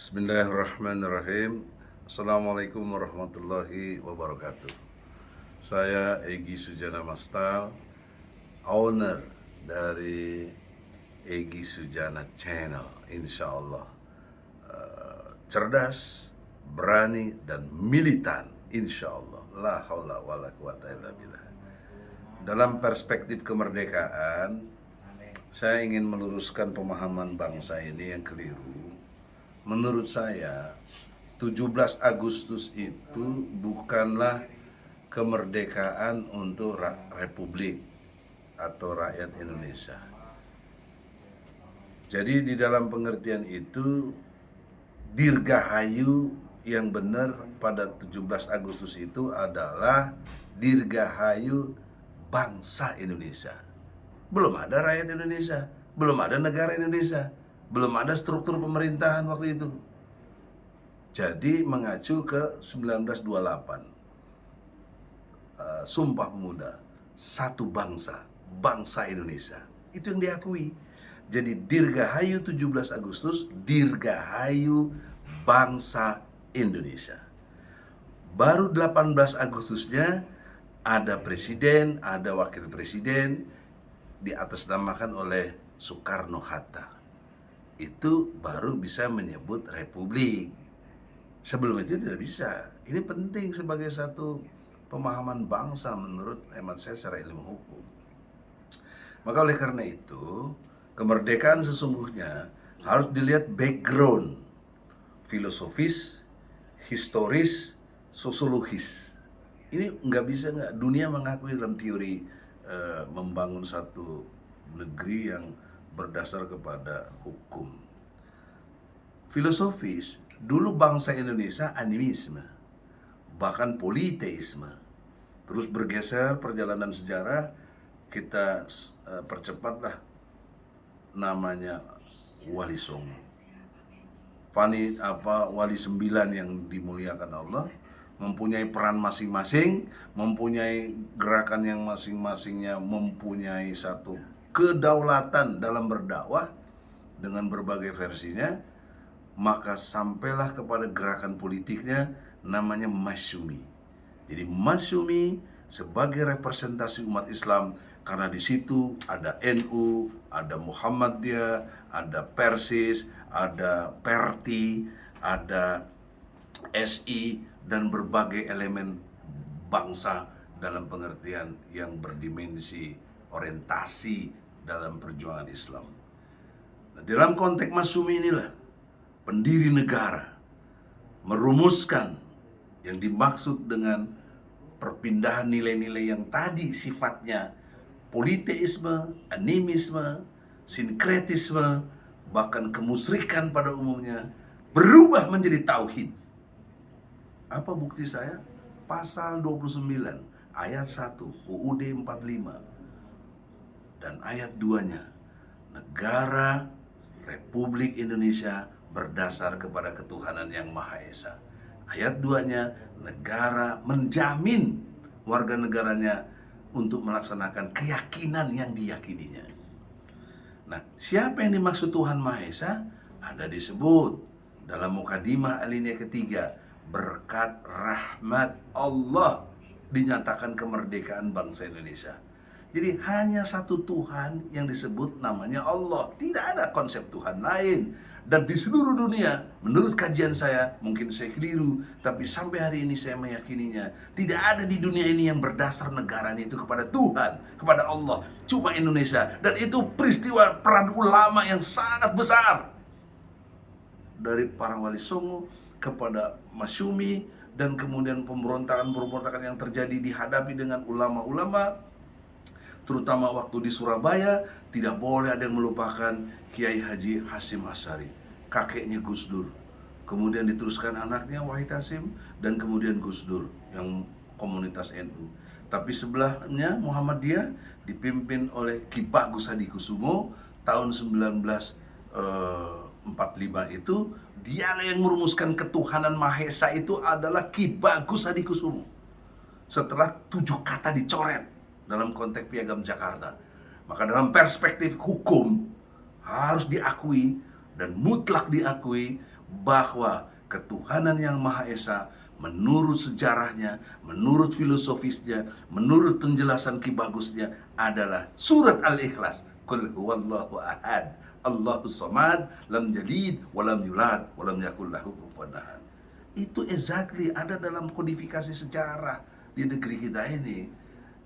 Bismillahirrahmanirrahim. Assalamualaikum warahmatullahi wabarakatuh. Saya Egy Sujana Mastal, owner dari Egy Sujana Channel. Insya Allah cerdas, berani, dan militan. Insya Allah. La haula wa la quwata illa billah. Dalam perspektif kemerdekaan, saya ingin meluruskan pemahaman bangsa ini yang keliru. Menurut saya, 17 Agustus itu bukanlah kemerdekaan untuk republik atau rakyat Indonesia. Jadi di dalam pengertian itu, dirgahayu yang benar pada 17 Agustus itu adalah dirgahayu bangsa Indonesia. Belum ada rakyat Indonesia, belum ada negara Indonesia, belum ada struktur pemerintahan waktu itu. Jadi mengacu ke 1928, Sumpah Pemuda, satu bangsa, bangsa Indonesia. Itu yang diakui. Jadi dirgahayu 17 Agustus, dirgahayu bangsa Indonesia. Baru 18 Agustusnya ada presiden, ada wakil presiden, diatasnamakan oleh Soekarno-Hatta. Itu baru bisa menyebut republik. Sebelum itu tidak bisa. Ini penting sebagai satu pemahaman bangsa menurut hemat saya secara ilmu hukum. Maka oleh karena itu, kemerdekaan sesungguhnya harus dilihat background filosofis, historis, sosiologis. Ini nggak bisa dunia mengakui dalam teori membangun satu negeri yang berdasar kepada hukum. Filosofis, dulu bangsa Indonesia animisme, bahkan politeisme. Terus bergeser perjalanan sejarah, kita percepatlah namanya Wali Songo. Wali 9 yang dimuliakan Allah, mempunyai peran masing-masing, mempunyai gerakan yang masing-masingnya mempunyai satu kedaulatan dalam berdakwah dengan berbagai versinya. Maka sampailah kepada gerakan politiknya namanya Masyumi. Jadi Masyumi sebagai representasi umat Islam, karena di situ ada NU, ada Muhammadiyah, ada Persis, ada Perti, ada SI, dan berbagai elemen bangsa dalam pengertian yang berdimensi orientasi dalam perjuangan Islam. Nah, dalam konteks Masyumi inilah pendiri negara merumuskan yang dimaksud dengan perpindahan nilai-nilai yang tadi sifatnya politeisme, animisme, sinkretisme, bahkan kemusyrikan pada umumnya, berubah menjadi tauhid. Apa bukti saya? Pasal 29 ayat 1 UUD 45 dan ayat 2-nya, negara Republik Indonesia berdasar kepada ketuhanan yang Maha Esa. Ayat 2-nya, negara menjamin warga negaranya untuk melaksanakan keyakinan yang diyakininya. Nah, siapa yang dimaksud Tuhan Maha Esa? Ada disebut dalam mukadimah alinea ketiga, berkat rahmat Allah dinyatakan kemerdekaan bangsa Indonesia. Jadi hanya satu Tuhan yang disebut namanya Allah. Tidak ada konsep Tuhan lain. Dan di seluruh dunia, menurut kajian saya, mungkin saya keliru, tapi sampai hari ini saya meyakininya, tidak ada di dunia ini yang berdasar negaranya itu kepada Tuhan, kepada Allah, cuma Indonesia. Dan itu peristiwa peran ulama yang sangat besar, dari para Wali Songo kepada Masyumi, dan kemudian pemberontakan-pemberontakan yang terjadi dihadapi dengan ulama-ulama. Terutama waktu di Surabaya, tidak boleh ada yang melupakan Kiai Haji Hasyim Asy'ari, kakeknya Gus Dur. Kemudian diteruskan anaknya Wahid Hasyim, dan kemudian Gus Dur yang komunitas NU. Tapi sebelahnya Muhammadiyah dipimpin oleh Ki Bagus Hadikusumo tahun 1945 itu. Dialah yang merumuskan ketuhanan Maha Esa itu adalah Ki Bagus Hadikusumo. Setelah 7 kata dicoret dalam konteks Piagam Jakarta, maka dalam perspektif hukum harus diakui dan mutlak diakui bahwa ketuhanan yang Maha Esa menurut sejarahnya, menurut filosofisnya, menurut penjelasan Ki Bagusnya adalah surat Al-Ikhlas. Qul huwallahu ahad, Allahus samad, lam yalid, walam yulad, walam yakul lahu kufuwan ahad. Itu exactly ada dalam kodifikasi sejarah di negeri kita ini.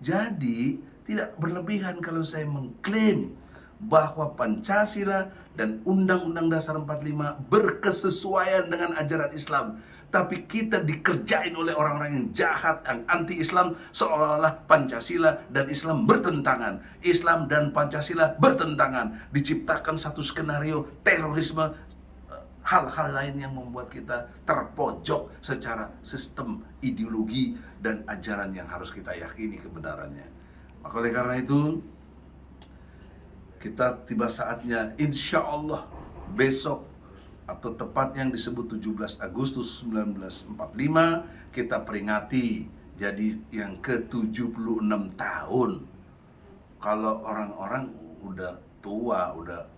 Jadi tidak berlebihan kalau saya mengklaim bahwa Pancasila dan Undang-Undang Dasar 45 berkesesuaian dengan ajaran Islam. Tapi kita dikerjain oleh orang-orang yang jahat, yang anti-Islam, seolah-olah Pancasila dan Islam bertentangan. Islam dan Pancasila bertentangan. Diciptakan satu skenario terorisme, hal-hal lain yang membuat kita terpojok secara sistem ideologi dan ajaran yang harus kita yakini kebenarannya. Maka oleh karena itu, kita tiba saatnya insya Allah besok, atau tepat yang disebut 17 Agustus 1945, kita peringati jadi yang ke-76 tahun. Kalau orang-orang udah tua, udah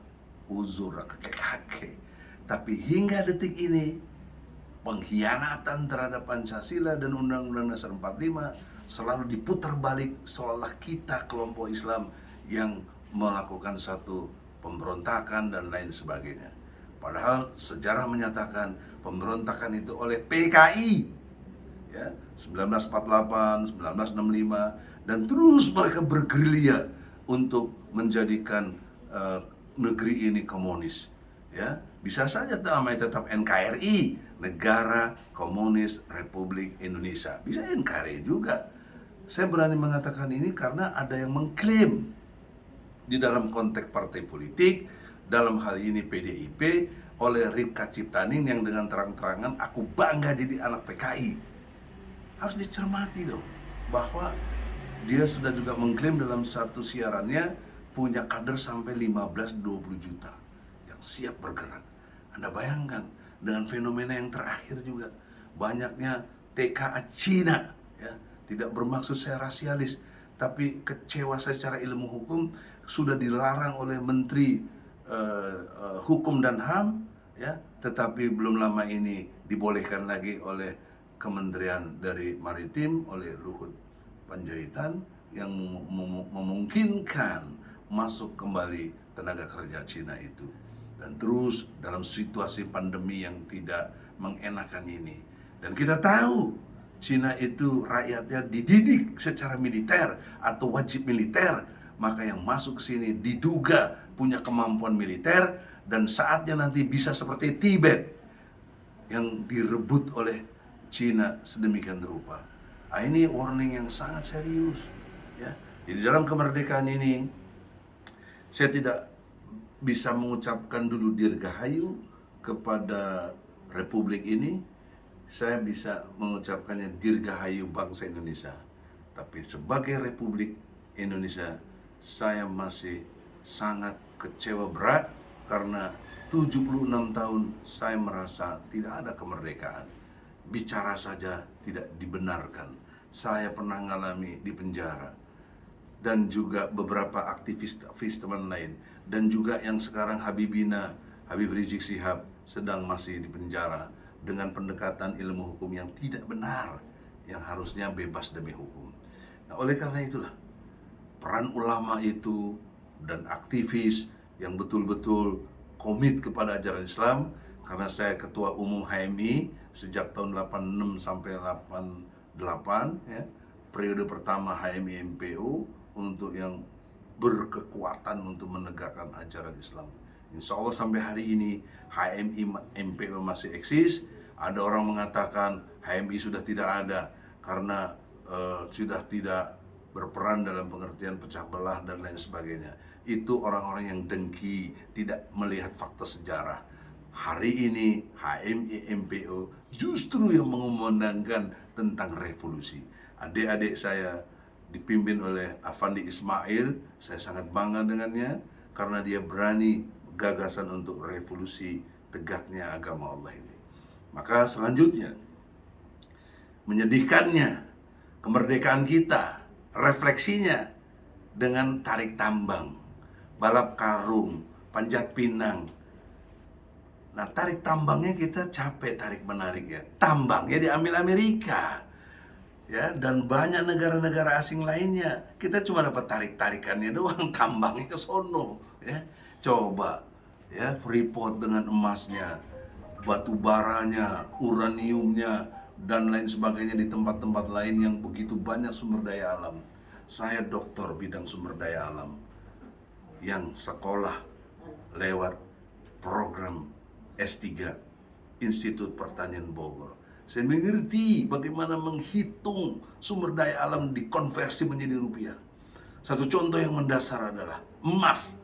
uzur, kakek-kakek. Tapi hingga detik ini, pengkhianatan terhadap Pancasila dan Undang-Undang Dasar 45 selalu diputar balik seolah kita kelompok Islam yang melakukan satu pemberontakan dan lain sebagainya. Padahal sejarah menyatakan pemberontakan itu oleh PKI ya, 1948, 1965, dan terus mereka bergerilya untuk menjadikan negeri ini komunis. Ya, bisa saja namanya tetap NKRI, Negara Komunis Republik Indonesia. Bisa NKRI juga. Saya berani mengatakan ini karena ada yang mengklaim di dalam konteks partai politik, dalam hal ini PDIP, oleh Ripka Ciptaning yang dengan terang-terangan aku bangga jadi anak PKI. Harus dicermati dong, bahwa dia sudah juga mengklaim dalam satu siarannya punya kader sampai 15-20 juta yang siap bergerak. Anda bayangkan dengan fenomena yang terakhir juga, banyaknya TKA Cina, ya, tidak bermaksud saya rasialis, tapi kecewa saya secara ilmu hukum, sudah dilarang oleh Menteri Hukum dan HAM, ya, tetapi belum lama ini dibolehkan lagi oleh Kementerian dari Maritim, oleh Luhut Panjaitan, yang memungkinkan masuk kembali tenaga kerja Cina itu. Dan terus dalam situasi pandemi yang tidak mengenakan ini. Dan kita tahu Cina itu rakyatnya dididik secara militer atau wajib militer, maka yang masuk ke sini diduga punya kemampuan militer, dan saatnya nanti bisa seperti Tibet yang direbut oleh Cina sedemikian rupa. Nah, ini warning yang sangat serius, ya. Jadi dalam kemerdekaan ini saya tidak bisa mengucapkan dulu dirgahayu kepada Republik ini. Saya bisa mengucapkannya dirgahayu bangsa Indonesia. Tapi sebagai Republik Indonesia, saya masih sangat kecewa berat karena 76 tahun saya merasa tidak ada kemerdekaan. Bicara saja tidak dibenarkan. Saya pernah mengalami di penjara, dan juga beberapa aktivis teman lain, dan juga yang sekarang Habib Rizik Syihab sedang masih di penjara dengan pendekatan ilmu hukum yang tidak benar, yang harusnya bebas demi hukum. Nah, oleh karena itulah peran ulama itu dan aktivis yang betul-betul komit kepada ajaran Islam, karena saya ketua umum HMI sejak tahun 86 sampai 88, ya, periode pertama HMI MPO, untuk yang berkekuatan untuk menegakkan ajaran Islam. Insya Allah sampai hari ini HMI MPO masih eksis. Ada orang mengatakan HMI sudah tidak ada karena sudah tidak berperan dalam pengertian pecah belah dan lain sebagainya. Itu orang-orang yang dengki, tidak melihat fakta sejarah. Hari ini HMI MPO justru yang mengumandangkan tentang revolusi. Adik-adik saya dipimpin oleh Afandi Ismail, saya sangat bangga dengannya karena dia berani gagasan untuk revolusi tegaknya agama Allah ini. Maka selanjutnya, menyedihkannya kemerdekaan kita, refleksinya dengan tarik tambang, balap karung, panjat pinang, Nah, tarik tambangnya kita capek tarik menariknya. Tambangnya diambil Amerika. Ya, dan banyak negara-negara asing lainnya. Kita cuma dapat tarik-tarikannya doang, tambangnya ke sono, ya. Coba ya, Freeport dengan emasnya, batu baranya, uraniumnya, dan lain sebagainya di tempat-tempat lain yang begitu banyak sumber daya alam. Saya doktor bidang sumber daya alam yang sekolah lewat program S3 Institut Pertanian Bogor. Saya mengerti bagaimana menghitung sumber daya alam dikonversi menjadi rupiah. Satu contoh yang mendasar adalah emas.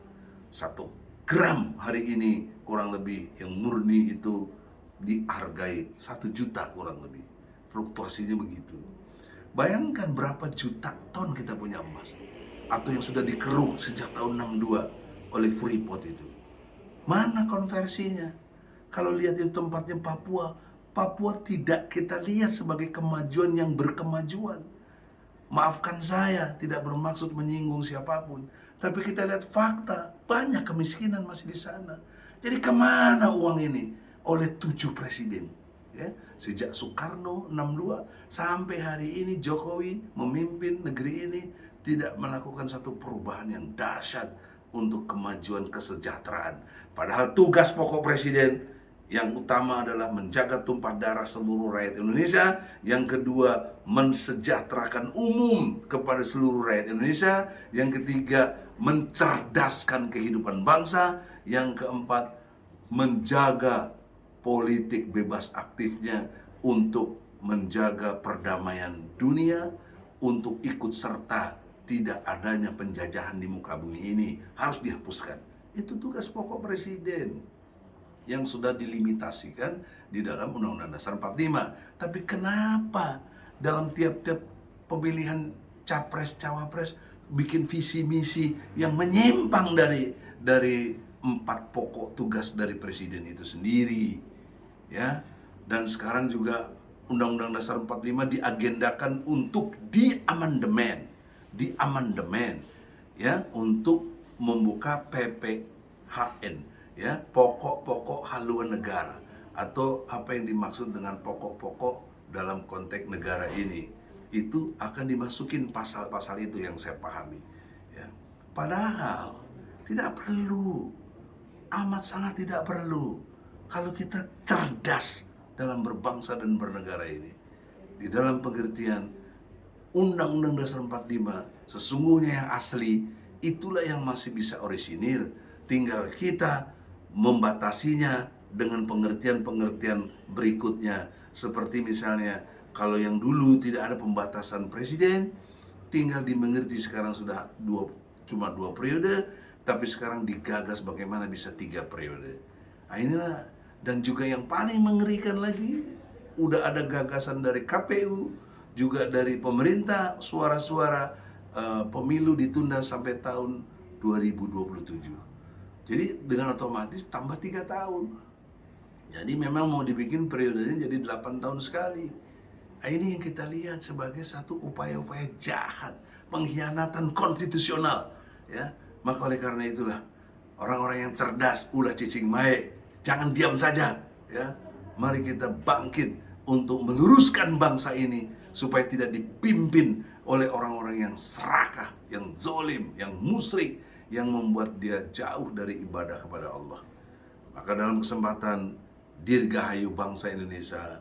1 gram hari ini kurang lebih yang murni itu dihargai 1 juta kurang lebih. Fluktuasinya begitu. Bayangkan berapa juta ton kita punya emas. Atau yang sudah dikeruk sejak tahun 62 oleh Freeport itu. Mana konversinya? Kalau lihat di tempatnya Papua, Papua tidak kita lihat sebagai kemajuan yang berkemajuan. Maafkan saya, tidak bermaksud menyinggung siapapun. Tapi kita lihat fakta, banyak kemiskinan masih di sana. Jadi kemana uang ini? Oleh 7 presiden. Ya, sejak Soekarno 62 sampai hari ini Jokowi memimpin negeri ini tidak melakukan satu perubahan yang dahsyat untuk kemajuan kesejahteraan. Padahal tugas pokok presiden yang utama adalah menjaga tumpah darah seluruh rakyat Indonesia. Yang kedua, mensejahterakan umum kepada seluruh rakyat Indonesia. Yang ketiga, mencerdaskan kehidupan bangsa. Yang keempat, menjaga politik bebas aktifnya untuk menjaga perdamaian dunia, untuk ikut serta tidak adanya penjajahan di muka bumi ini harus dihapuskan. Itu tugas pokok presiden yang sudah dilimitasikan di dalam Undang-Undang Dasar 45. Tapi kenapa dalam tiap-tiap pemilihan capres-cawapres bikin visi misi yang menyimpang dari 4 pokok tugas dari presiden itu sendiri, ya. Dan sekarang juga Undang-Undang Dasar 45 diagendakan untuk diamandemen, ya, untuk membuka PPHN, ya, pokok-pokok haluan negara, atau apa yang dimaksud dengan pokok-pokok dalam konteks negara ini, itu akan dimasukin pasal-pasal itu yang saya pahami, ya. Padahal tidak perlu, amat sangat tidak perlu, kalau kita cerdas dalam berbangsa dan bernegara ini. Di dalam pengertian Undang-Undang Dasar 45 sesungguhnya yang asli, itulah yang masih bisa orisinil. Tinggal kita membatasinya dengan pengertian-pengertian berikutnya. Seperti misalnya, kalau yang dulu tidak ada pembatasan presiden, tinggal dimengerti sekarang sudah cuma 2 periode, tapi sekarang digagas bagaimana bisa 3 periode. Nah, inilah. Dan juga yang paling mengerikan lagi, udah ada gagasan dari KPU, juga dari pemerintah, suara-suara pemilu ditunda sampai tahun 2027. Jadi dengan otomatis tambah 3 tahun. Jadi memang mau dibikin periodenya jadi 8 tahun sekali. Nah, ini yang kita lihat sebagai satu upaya-upaya jahat, pengkhianatan konstitusional, ya. Maka oleh karena itulah, orang-orang yang cerdas, ulah cicing mae, jangan diam saja, ya. Mari kita bangkit untuk meluruskan bangsa ini supaya tidak dipimpin oleh orang-orang yang serakah, yang zolim, yang musyrik, yang membuat dia jauh dari ibadah kepada Allah. Maka dalam kesempatan Dirgahayu bangsa Indonesia,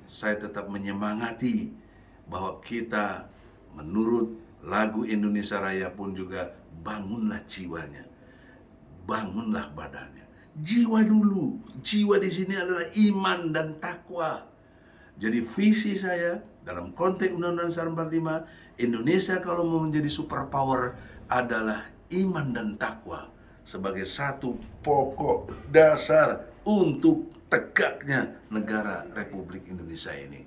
saya tetap menyemangati bahwa kita menurut lagu Indonesia Raya pun juga bangunlah jiwanya, bangunlah badannya. Jiwa dulu, jiwa di sini adalah iman dan takwa. Jadi visi saya dalam konteks Undang-Undang Dasar 45, Indonesia kalau mau menjadi superpower adalah iman dan takwa sebagai satu pokok dasar untuk tegaknya negara Republik Indonesia ini.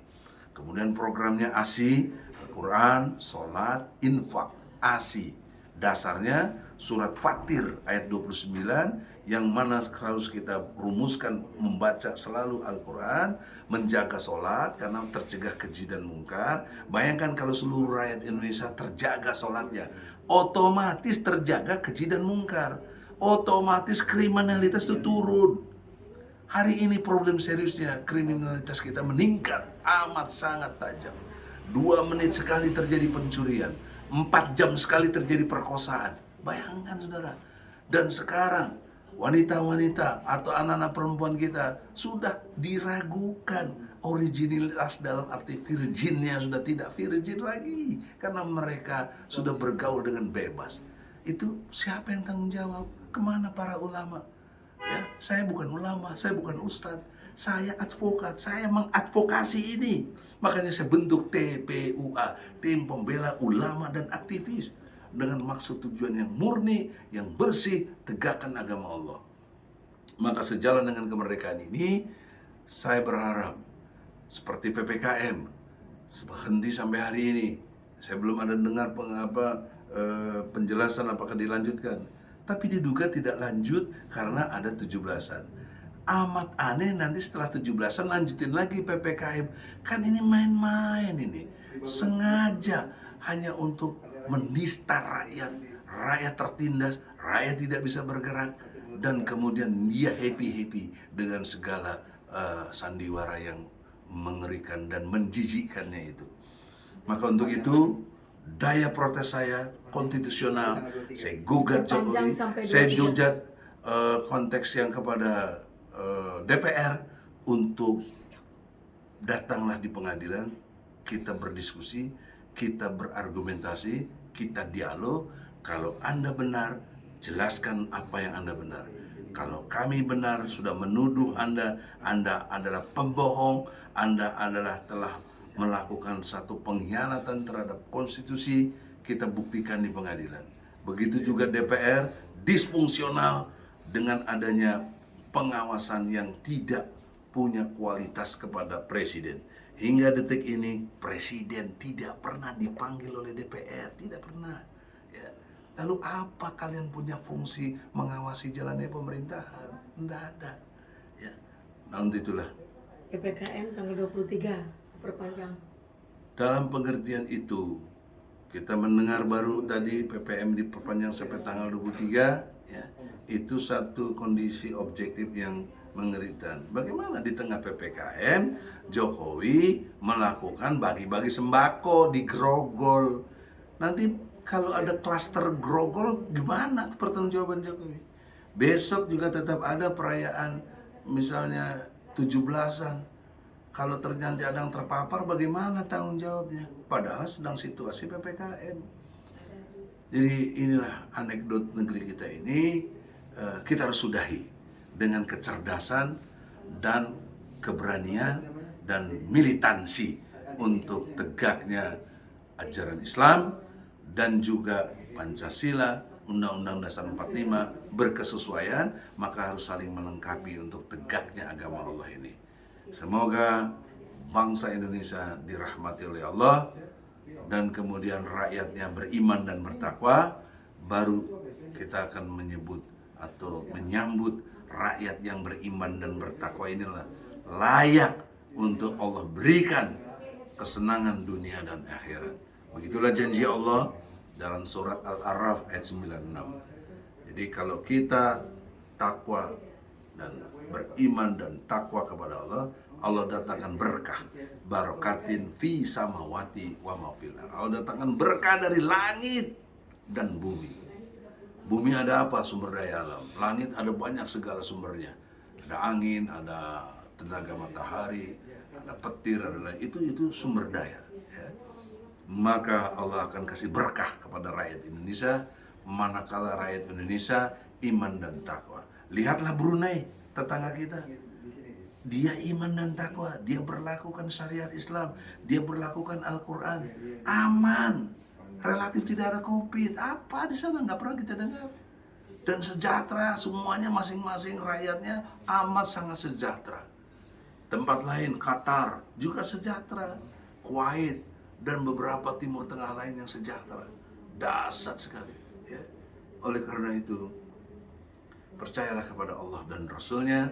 Kemudian programnya ASI, Al-Quran, Salat, Infak, ASI. Dasarnya surat Fatir ayat 29, yang mana harus kita rumuskan membaca selalu Al-Quran, menjaga sholat karena tercegah keji dan mungkar. Bayangkan kalau seluruh rakyat Indonesia terjaga sholatnya, otomatis terjaga keji dan mungkar, otomatis kriminalitas itu turun. Hari ini problem seriusnya kriminalitas kita meningkat amat sangat tajam. 2 menit sekali terjadi pencurian, 4 jam sekali terjadi perkosaan. Bayangkan saudara. Dan sekarang wanita-wanita atau anak-anak perempuan kita sudah diragukan originalitas dalam arti virginnya sudah tidak virgin lagi karena mereka sudah bergaul dengan bebas. Itu siapa yang tanggung jawab? Kemana para ulama? Ya, saya bukan ulama, saya bukan ustadz, saya advokat, saya mengadvokasi ini. Makanya saya bentuk TPUA, Tim Pembela Ulama dan Aktivis, dengan maksud tujuan yang murni, yang bersih, tegakkan agama Allah. Maka sejalan dengan kemerdekaan ini, saya berharap seperti PPKM henti sampai hari ini. Saya belum ada dengar penjelasan apakah dilanjutkan. Tapi diduga tidak lanjut karena ada 17-an. Amat aneh nanti setelah 17-an lanjutin lagi PPKM. Kan ini main-main ini. Sengaja hanya untuk menista rakyat. Rakyat tertindas, rakyat tidak bisa bergerak. Dan kemudian dia happy-happy dengan segala sandiwara yang mengerikan dan menjijikkannya itu. Maka untuk itu daya protes saya konstitusional, saya gugat Jokowi, saya gugat konteks yang kepada DPR untuk datanglah di pengadilan, kita berdiskusi, kita berargumentasi, kita dialog. Kalau Anda benar, jelaskan apa yang Anda benar. Kalau kami benar, sudah menuduh Anda adalah pembohong, Anda adalah telah melakukan satu pengkhianatan terhadap konstitusi, kita buktikan di pengadilan. Begitu juga DPR, disfungsional dengan adanya pengawasan yang tidak punya kualitas kepada presiden. Hingga detik ini, presiden tidak pernah dipanggil oleh DPR, tidak pernah. Ya. Lalu apa kalian punya fungsi mengawasi jalannya pemerintahan? Tidak ada. Ya. Nah, untuk itulah. PPKM tanggal 23 perpanjang. Dalam pengertian itu, kita mendengar baru tadi PPM diperpanjang sampai tanggal 23, ya. Itu satu kondisi objektif yang mengerikan. Bagaimana di tengah PPKM Jokowi melakukan bagi-bagi sembako di Grogol. Nanti kalau ada klaster Grogol gimana pertanggungjawaban Jokowi? Besok juga tetap ada perayaan misalnya 17-an. Kalau ternyata ada yang terpapar bagaimana tanggung jawabnya? Padahal sedang situasi PPKM. Jadi inilah anekdot negeri kita ini, kita harus sudahi dengan kecerdasan dan keberanian dan militansi untuk tegaknya ajaran Islam dan juga Pancasila, Undang-Undang Dasar 45 berkesesuaian, maka harus saling melengkapi untuk tegaknya agama Allah ini. Semoga bangsa Indonesia dirahmati oleh Allah dan kemudian rakyatnya beriman dan bertakwa, baru kita akan menyebut atau menyambut rakyat yang beriman dan bertakwa inilah layak untuk Allah berikan kesenangan dunia dan akhirat. Begitulah janji Allah dalam surat Al-A'raf ayat 96. Jadi kalau kita takwa dan beriman dan takwa kepada Allah, Allah datangkan berkah, barokatin fi samawati wa ma fil ardh. Allah datangkan berkah dari langit dan bumi. Bumi ada apa? Sumber daya alam. Langit ada banyak segala sumbernya. Ada angin, ada tenaga matahari, ada petir, ada itu sumber daya. Ya. Maka Allah akan kasih berkah kepada rakyat Indonesia, manakala rakyat Indonesia iman dan takwa. Lihatlah Brunei, tetangga kita. Dia iman dan takwa, dia berlakukan syariat Islam, dia berlakukan Al-Quran, aman. Relatif tidak ada COVID, apa di sana nggak pernah kita dengar. Dan sejahtera, semuanya masing-masing rakyatnya amat sangat sejahtera. Tempat lain, Qatar juga sejahtera, Kuwait dan beberapa Timur Tengah lain yang sejahtera, dahsyat sekali. Ya. Oleh karena itu, percayalah kepada Allah dan Rasulnya,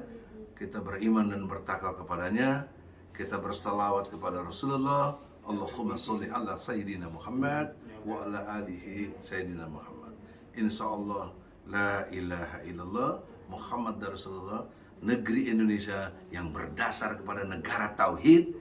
kita beriman dan bertakwa kepadanya, kita bersalawat kepada Rasulullah. Allahumma sholli ala Sayyidina Muhammad wa ala alihi Sayyidina Muhammad. Insyaallah la ilaha illallah Muhammad Rasulullah negeri Indonesia yang berdasar kepada negara tauhid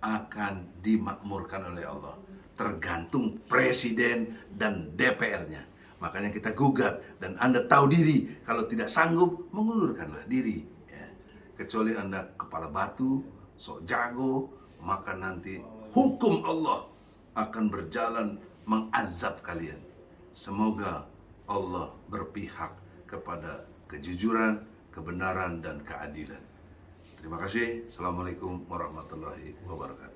akan dimakmurkan oleh Allah. Tergantung presiden dan DPR-nya. Makanya kita gugat, dan Anda tahu diri, kalau tidak sanggup mengundurkanlah diri. Ya. Kecuali Anda kepala batu, sok jago, maka nanti hukum Allah akan berjalan mengazab kalian. Semoga Allah berpihak kepada kejujuran, kebenaran, dan keadilan. Terima kasih. Assalamualaikum warahmatullahi wabarakatuh.